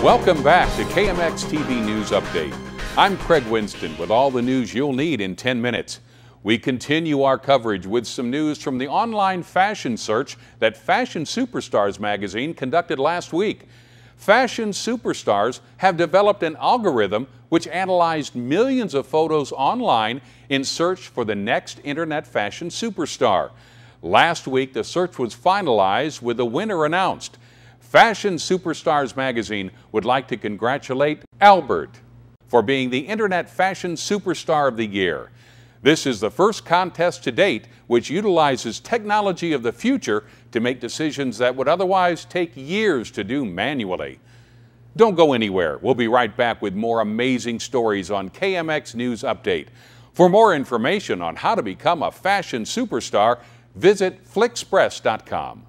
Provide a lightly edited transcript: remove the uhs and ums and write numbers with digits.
Welcome back to KMX TV News Update. I'm Craig Winston with all the news you'll need in 10 minutes. We continue our coverage with some news from the online fashion search that Fashion Superstars magazine conducted last week. Fashion Superstars have developed an algorithm which analyzed millions of photos online in search for the next internet fashion superstar. Last week, the search was finalized with the winner announced. Fashion Superstars magazine would like to congratulate Albert for being the Internet Fashion Superstar of the Year. This is the first contest to date which utilizes technology of the future to make decisions that would otherwise take years to do manually. Don't go anywhere. We'll be right back with more amazing stories on KMX News Update. For more information on how to become a fashion superstar, visit flixpress.com.